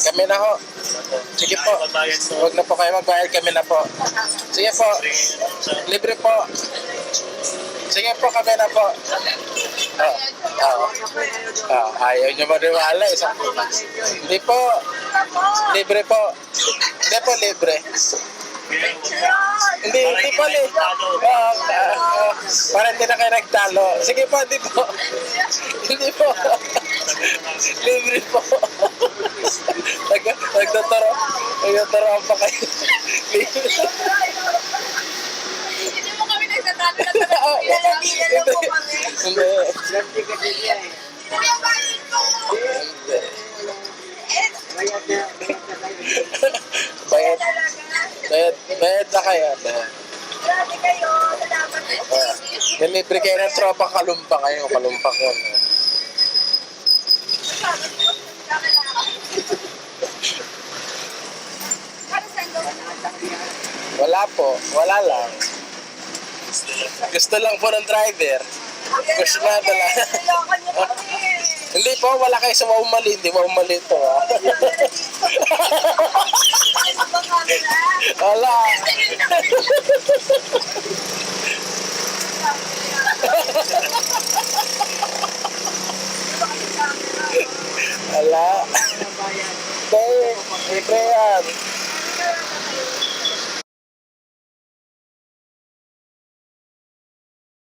Kami na ho. Sige po. Huwag na po kayo magbayad, kami na po. Sige po. Libre po. Sige po, kami na po. Ayaw nyo maniwala. Hindi po. Libre po. Hindi po libre. Hindi po libre. Para hindi na kayo nagtalo. Sige po, hindi po. Hindi po. Libre po. Nagtuturo pa kayo. Libre. Hindi mo kami nagtatalo na talaga. Pinalagyan mo kami. Hindi. Kuya, bakit po? Bayad. Bayad na kayo. Grabe kayo. Salamat po. Nilibre kayo ng tropa kalumpang kayo. Kalumpang yun. Wala po. Wala lang. Gusto lang po ng driver. Gusto na lang. Hindi po, wala kayo sa maumali. Hindi maumali ito. Wala. Wala. Libre yan.